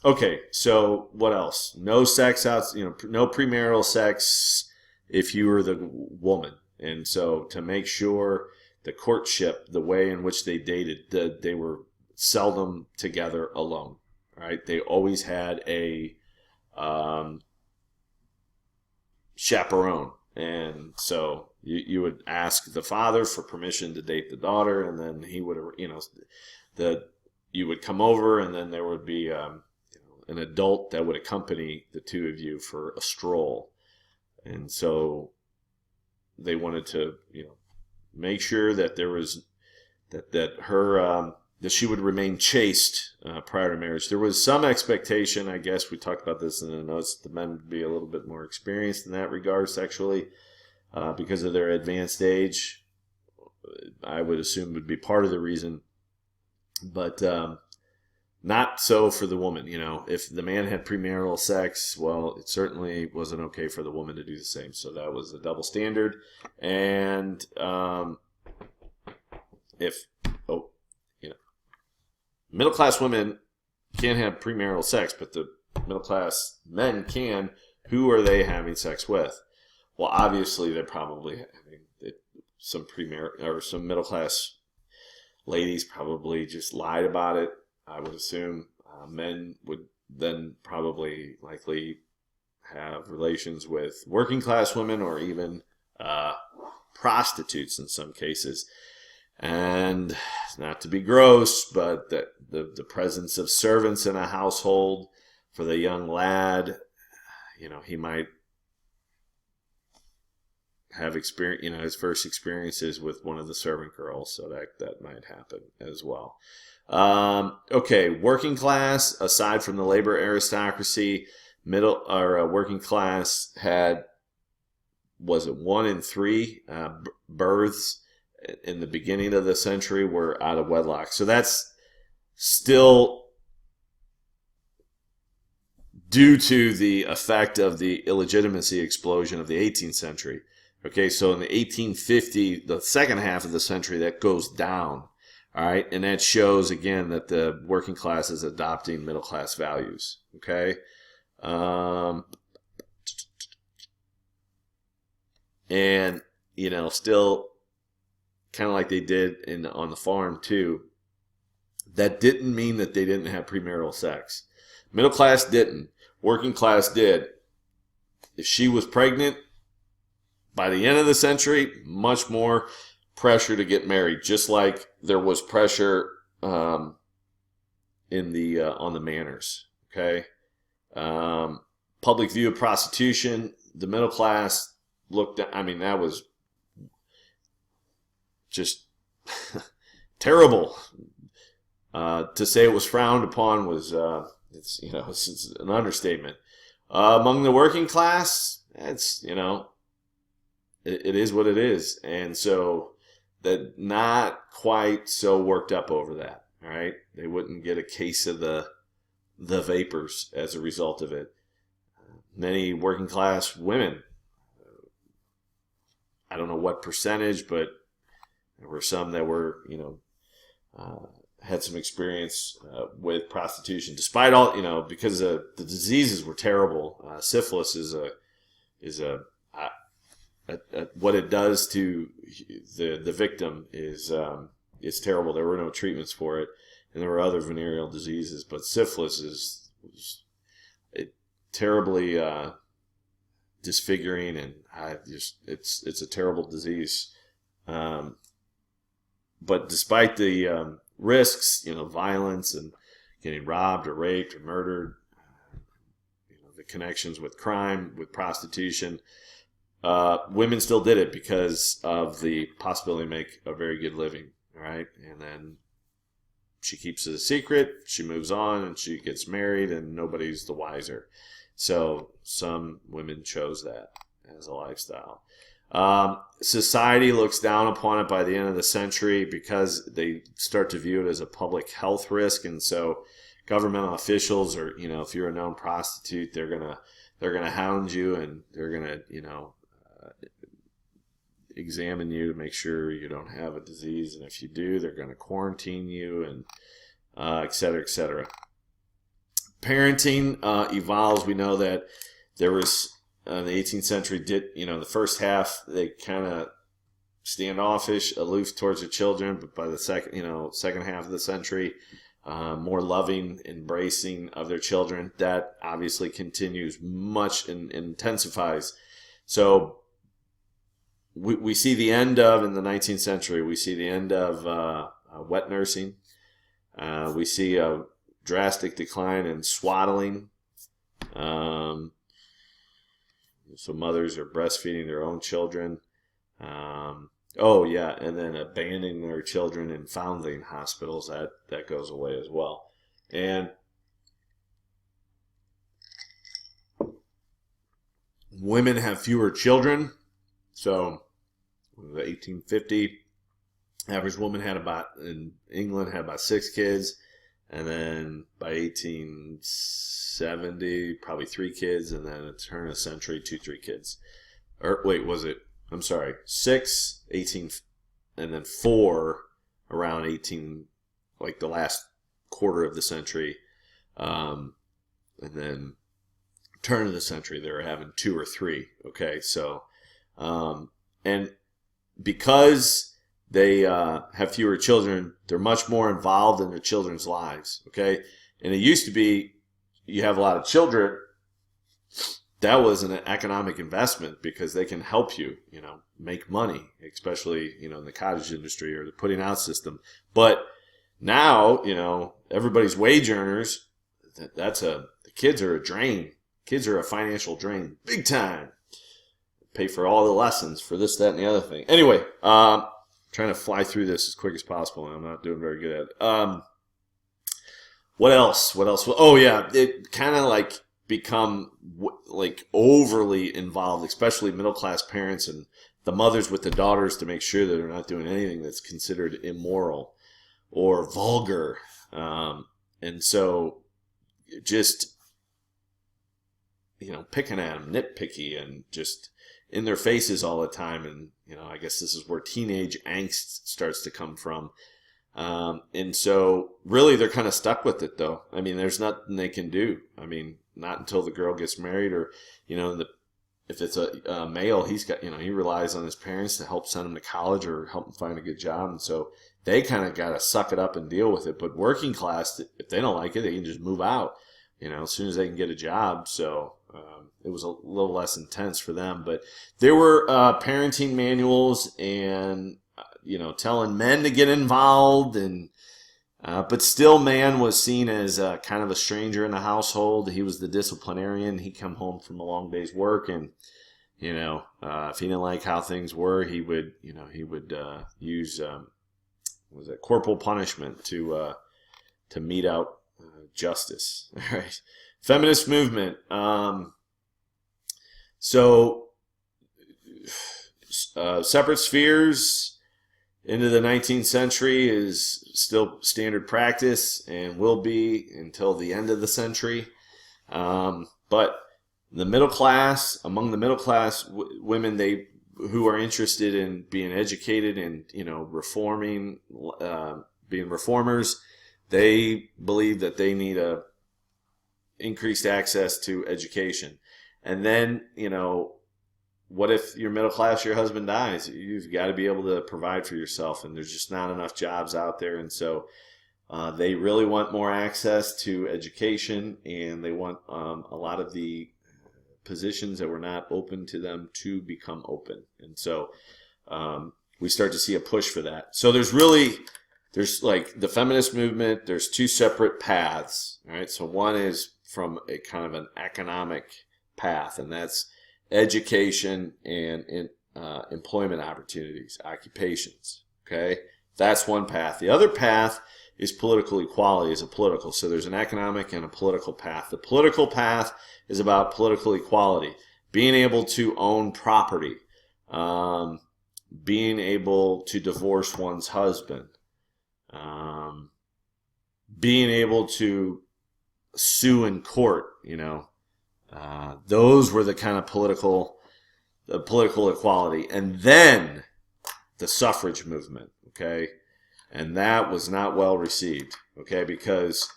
Okay, so what else? No sex no premarital sex if you were the woman. And so to make sure the courtship, the way in which they dated, they were seldom together alone. Right? They always had a chaperone. And so you would ask the father for permission to date the daughter, and then he would, you would come over, and then there would be an adult that would accompany the two of you for a stroll. And so they wanted to, make sure that there was that she would remain chaste prior to marriage. There was some expectation, I guess we talked about this in the notes, the men would be a little bit more experienced in that regard sexually because of their advanced age. I would assume would be part of the reason. But not so for the woman. If the man had premarital sex, well, it certainly wasn't okay for the woman to do the same. So that was a double standard. And middle-class women can't have premarital sex, but the middle-class men can. Who are they having sex with? Well, obviously they're probably having some premarital or some middle-class ladies probably just lied about it, I would assume. Men would then probably likely have relations with working class women or even prostitutes in some cases. And not to be gross, but that the presence of servants in a household for the young lad, he might have experience, his first experiences with one of the servant girls, so that might happen as well. Okay, working class, aside from the labor aristocracy, middle or working class had, was it 1 in 3 births in the beginning of the century were out of wedlock. So that's still due to the effect of the illegitimacy explosion of the 18th century. Okay, so in the 1850, the second half of the century, that goes down. All right, and that shows, again, that the working class is adopting middle class values. Okay? And, still kind of like they did on the farm, too. That didn't mean that they didn't have premarital sex. Middle class didn't. Working class did. If she was pregnant, by the end of the century, much more pressure to get married, just like there was pressure in the on the manors. Okay, public view of prostitution. The middle class looked at. I mean, that was just terrible. To say it was frowned upon was it's an understatement. Among the working class, it's it is what it is, and so that not quite so worked up over that. All right, they wouldn't get a case of the vapors as a result of it. Many working class women, I don't know what percentage, but there were some that were had some experience with prostitution, despite all because the diseases were terrible. Syphilis is what it does to the victim is it's terrible. There were no treatments for it, and there were other venereal diseases, but syphilis was terribly disfiguring, and it's a terrible disease. But despite the risks, violence and getting robbed or raped or murdered, the connections with crime, with prostitution, women still did it because of the possibility to make a very good living. All right, and then she keeps it a secret. She moves on and she gets married, and nobody's the wiser. So some women chose that as a lifestyle. Society looks down upon it by the end of the century because they start to view it as a public health risk, and so governmental officials, or if you're a known prostitute, they're gonna hound you, and they're gonna examine you to make sure you don't have a disease, and if you do, they're gonna quarantine you, and et cetera, et cetera. Parenting evolves. We know that there was in the 18th century, the first half they kind of standoffish, aloof towards their children, but by the second half of the century, more loving, embracing of their children. That obviously continues much and intensifies. So we see the end of, in the 19th century, we see the end of wet nursing. We see a drastic decline in swaddling. So mothers are breastfeeding their own children. And then abandoning their children in foundling hospitals, that goes away as well. And women have fewer children. So the 1850 average woman in England had about 6 kids, and then by 1870 probably 3 kids, and then at the turn of the century 2-3 kids. Or wait, was it? I'm sorry, 6, 18, and then 4 around 18, like the last quarter of the century, and then turn of the century they were having 2 or 3. Okay, so and because they have fewer children, they're much more involved in their children's lives. Okay, and it used to be you have a lot of children. That was an economic investment because they can help you, make money, especially, in the cottage industry or the putting out system. But now, everybody's wage earners. The kids are a drain. Kids are a financial drain, big time. Pay for all the lessons for this, that, and the other thing. Anyway, trying to fly through this as quick as possible, and I'm not doing very good at it. What else? Oh yeah, it kind of become overly involved, especially middle class parents and the mothers with the daughters, to make sure that they're not doing anything that's considered immoral or vulgar, and so just picking at them, nitpicky, and just in their faces all the time. And I guess this is where teenage angst starts to come from. And so really they're kind of stuck with it, though. I mean, there's nothing they can do. I mean, not until the girl gets married, or, if it's a male, he's got, he relies on his parents to help send him to college or help him find a good job. And so they kind of got to suck it up and deal with it. But working class, if they don't like it, they can just move out, as soon as they can get a job. So it was a little less intense for them. But there were parenting manuals and telling men to get involved, and but still man was seen as kind of a stranger in the household. He was the disciplinarian. He'd come home from a long day's work, and if he didn't like how things were, he would use corporal punishment to mete out justice. All right. Feminist movement. Separate spheres into the 19th century is still standard practice and will be until the end of the century. But the middle class, among the middle class women, who are interested in being educated and reforming, being reformers, they believe that they need increased access to education. And then, what if you're middle class, your husband dies? You've got to be able to provide for yourself, and there's just not enough jobs out there. And so they really want more access to education, and they want a lot of the positions that were not open to them to become open. And so we start to see a push for that. So there's like the feminist movement, there's two separate paths. All right. So one is from a kind of an economic path, and that's education and employment opportunities, occupations. Okay. That's one path. The other path is political equality as a political. So there's an economic and a political path. The political path is about political equality, being able to own property, being able to divorce one's husband, being able to sue in court. Those were the kind of political equality. And then the suffrage movement, okay? And that was not well received, okay? Because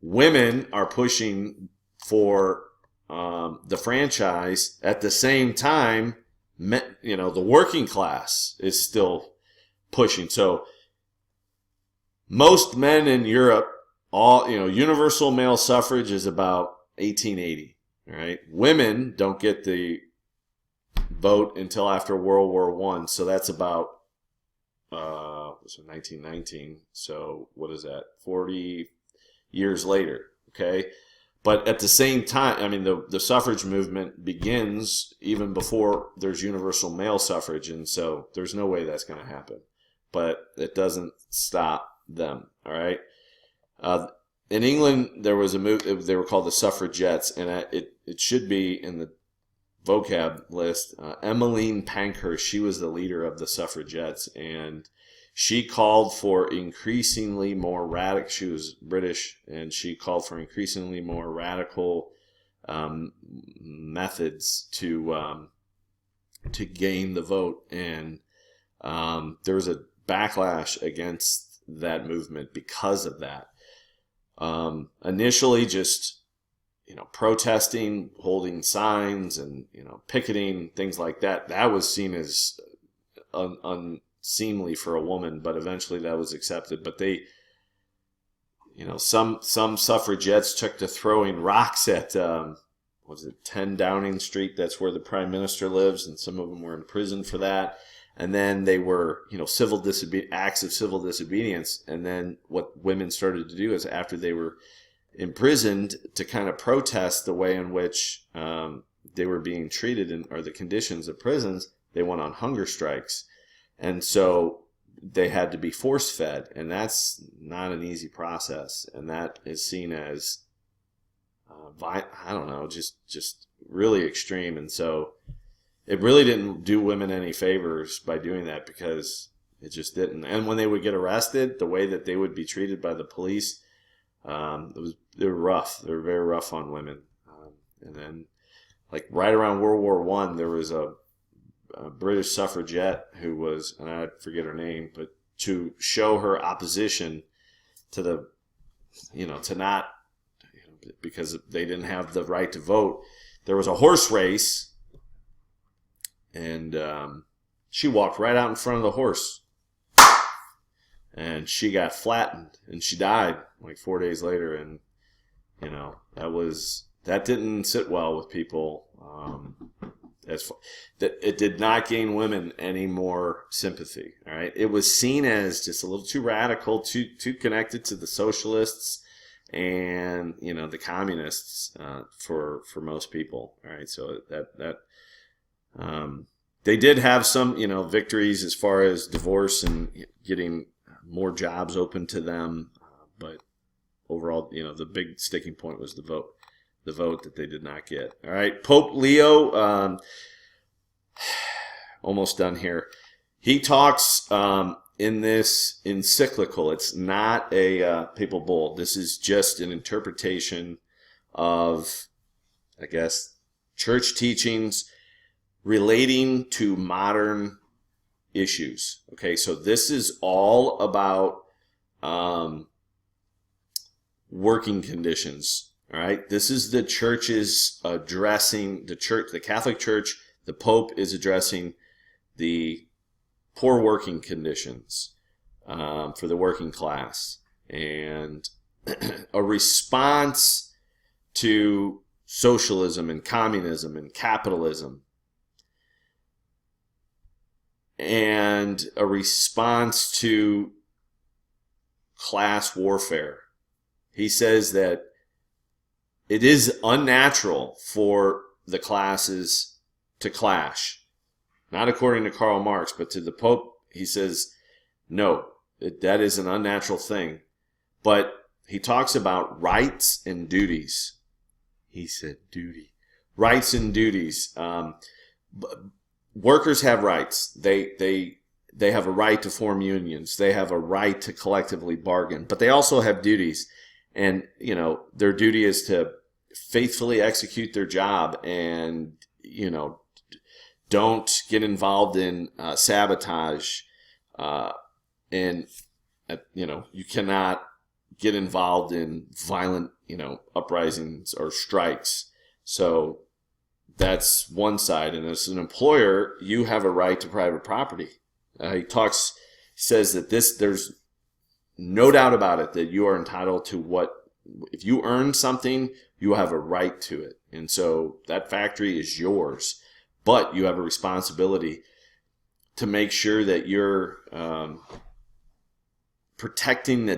women are pushing for the franchise at the same time, the working class is still pushing. So most men in Europe, universal male suffrage is about 1880. All right. Women don't get the vote until after World War I. So that's about 1919. So what is that? 40 years later. Okay. But at the same time, the suffrage movement begins even before there's universal male suffrage. And so there's no way that's going to happen. But it doesn't stop them. All right. In England, there was a move. They were called the suffragettes, and it should be in the vocab list. Emmeline Pankhurst, she was the leader of the suffragettes, and she called for increasingly more radical. She was British, and she called for increasingly more radical methods to gain the vote, and there was a backlash against that movement because of that. Initially just, protesting, holding signs and, picketing, things like that. That was seen as unseemly for a woman, but eventually that was accepted. But they, some suffragettes took to throwing rocks at, 10 Downing Street? That's where the Prime Minister lives. And some of them were in prison for that. And then they were, acts of civil disobedience. And then what women started to do is, after they were imprisoned, to kind of protest the way in which they were being treated or the conditions of prisons, they went on hunger strikes. And so they had to be force fed. And that's not an easy process. And that is seen as, just really extreme. And so it really didn't do women any favors by doing that, because it just didn't. And when they would get arrested, the way that they would be treated by the police, they were rough. They were very rough on women. And then, like right around World War I, there was a British suffragette who was, and I forget her name, but to show her opposition to the, to not, because they didn't have the right to vote, there was a horse race. And she walked right out in front of the horse, and she got flattened, and she died like 4 days later. And that didn't sit well with people. that it did not gain women any more sympathy. All right, it was seen as just a little too radical, too connected to the socialists and the communists for most people. All right, so they did have some victories as far as divorce and getting more jobs open to them, but overall, the big sticking point was the vote that they did not get. All right, Pope Leo, almost done here. He talks in this encyclical. It's not a papal bull. This is just an interpretation of, I guess, church teachings relating to modern issues. Okay, so this is all about working conditions. All right, this is the church's addressing the Catholic Church. The Pope is addressing the poor working conditions for the working class, and a response to socialism and communism and capitalism, and a response to class warfare. He says that it is unnatural for the classes to clash. Not according to Karl Marx, but to the Pope, he says, no, that is an unnatural thing. But he talks about rights and duties. He said duty. Rights and duties. Workers have rights. They have a right to form unions. They have a right to collectively bargain. But they also have duties. And, their duty is to faithfully execute their job and, don't get involved in sabotage. And, you cannot get involved in violent, uprisings or strikes. So that's one side. And as an employer, you have a right to private property. He says that there's no doubt about it that you are entitled to if you earn something, you have a right to it. And so that factory is yours, but you have a responsibility to make sure that you're protecting the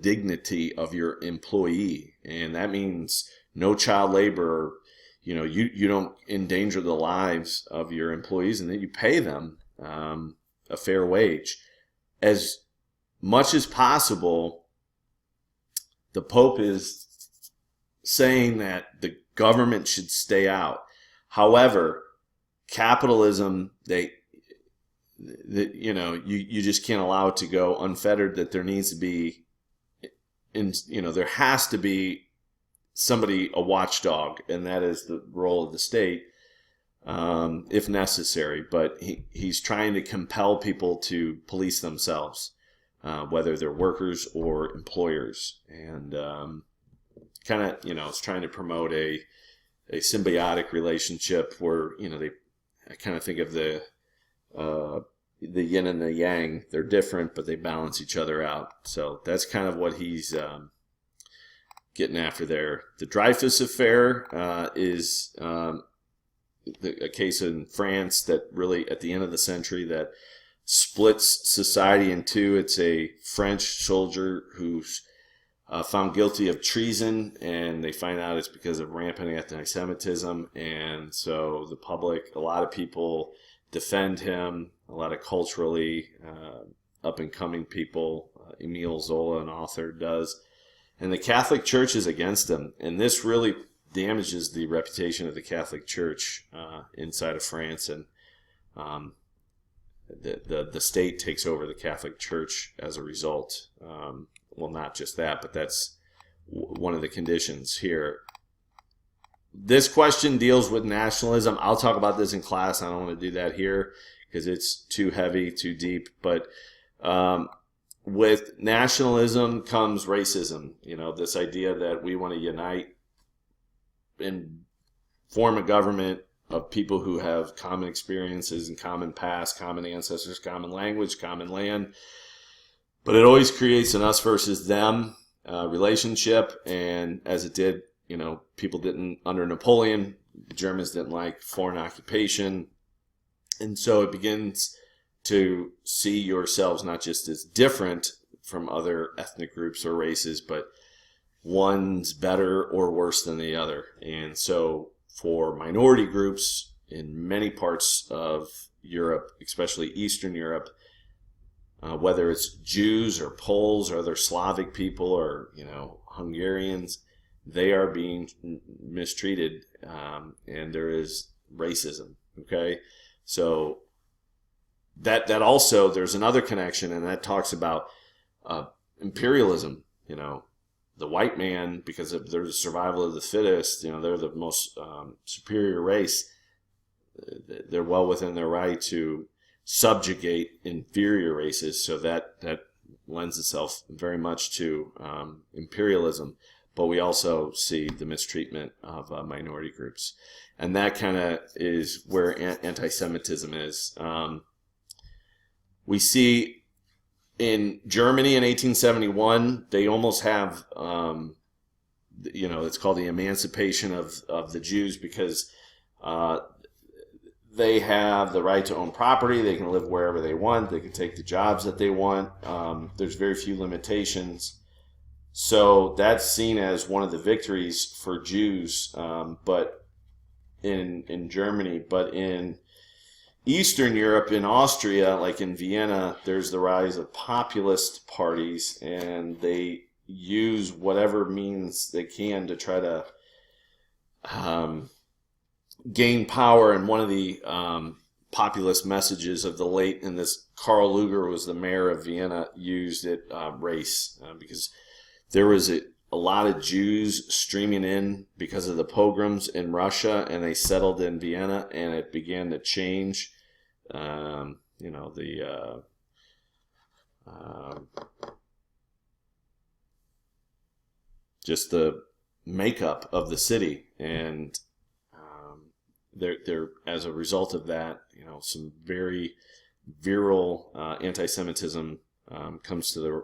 dignity of your employee. And that means no child labor. You don't endanger the lives of your employees, and that you pay them a fair wage. As much as possible, the Pope is saying that the government should stay out. However, capitalism, you just can't allow it to go unfettered. That there needs to be, there has to be somebody, a watchdog, and that is the role of the state, if necessary. But he's trying to compel people to police themselves, whether they're workers or employers, and it's trying to promote a symbiotic relationship where I kind of think of the yin and the yang. They're different, but they balance each other out. So that's kind of what he's getting after there. The Dreyfus affair is a case in France that really, at the end of the century, that splits society in two. It's a French soldier who's found guilty of treason, and they find out it's because of rampant anti-Semitism. And so the public, a lot of people defend him, a lot of culturally up-and-coming people. Emile Zola, an author, does. And the Catholic Church is against him. And this really damages the reputation of the Catholic Church inside of France. And the state takes over the Catholic Church as a result. Well, not just that, but that's one of the conditions here. This question deals with nationalism. I'll talk about this in class. I don't want to do that here because it's too heavy, too deep. But with nationalism comes racism. This idea that we want to unite and form a government of people who have common experiences and common past, common ancestors, common language, common land. But it always creates an us versus them relationship. And as it did, people didn't, under Napoleon, the Germans didn't like foreign occupation. And so it begins to see yourselves not just as different from other ethnic groups or races, but one's better or worse than the other. And so for minority groups in many parts of Europe, especially Eastern Europe, whether it's Jews or Poles or other Slavic people or, Hungarians, they are being mistreated, and there is racism. Okay, so that also, there's another connection, and that talks about imperialism. The white man, because of their survival of the fittest, they're the most superior race. They're well within their right to subjugate inferior races, so that lends itself very much to imperialism. But we also see the mistreatment of minority groups, and that kind of is where anti-Semitism is. We see in Germany in 1871, they almost have, it's called the emancipation of the Jews, because they have the right to own property. They can live wherever they want. They can take the jobs that they want. There's very few limitations. So that's seen as one of the victories for Jews, but in Germany. But in Eastern Europe, in Austria, like in Vienna, there's the rise of populist parties, and they use whatever means they can to try to gain power. And one of the populist messages of the late, and this Karl Lueger was the mayor of Vienna, used it race, because there was a lot of Jews streaming in because of the pogroms in Russia, and they settled in Vienna, and it began to change, just the makeup of the city. And there, as a result of that, some very virile anti-Semitism comes to the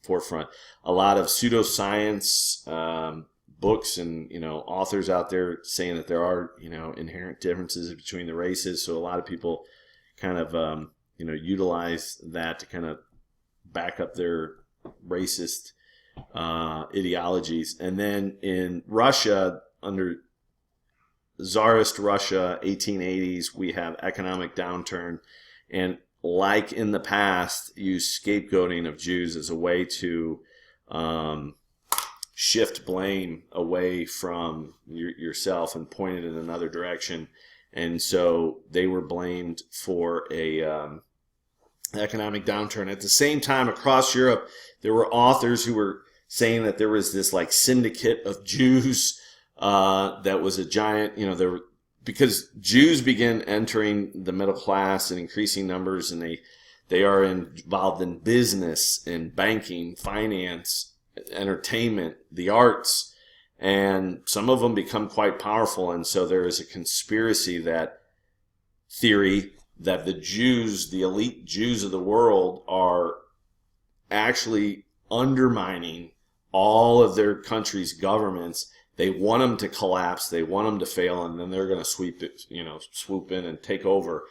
forefront. A lot of pseudoscience books and authors out there saying that there are inherent differences between the races. So a lot of people kind of utilize that to kind of back up their racist ideologies. And then in Russia, under Tsarist Russia, 1880s, we have economic downturn, and like in the past, use scapegoating of Jews as a way to shift blame away from yourself and point it in another direction. And so they were blamed for a economic downturn. At the same time, across Europe, there were authors who were saying that there was this like syndicate of Jews that was a giant, because Jews begin entering the middle class in increasing numbers, and they are involved in business, in banking, finance, entertainment, the arts, and some of them become quite powerful. And so there is a conspiracy theory that the Jews, the elite Jews of the world, are actually undermining all of their country's governments. They want them to collapse, they want them to fail, and then they're going to swoop in and take over.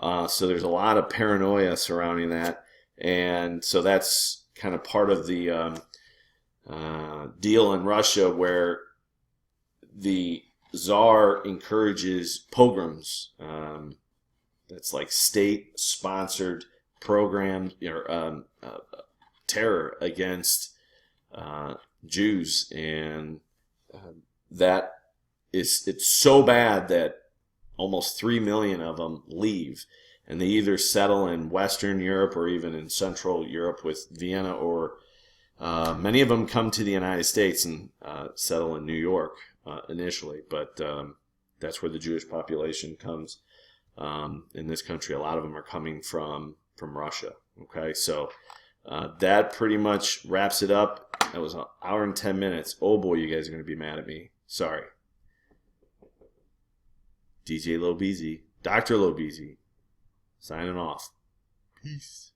So there's a lot of paranoia surrounding that, and so that's kind of part of the deal in Russia, where the Tsar encourages pogroms. That's like state-sponsored program or terror against Jews, and it's so bad that almost 3 million of them leave, and they either settle in Western Europe or even in Central Europe with Vienna, or many of them come to the United States and settle in New York initially. But that's where the Jewish population comes in this country. A lot of them are coming from Russia. Okay, so that pretty much wraps it up. That was an hour and 10 minutes. Oh boy, you guys are going to be mad at me. Sorry. DJ Lob-EZ, Dr. Lob-EZ, signing off. Peace.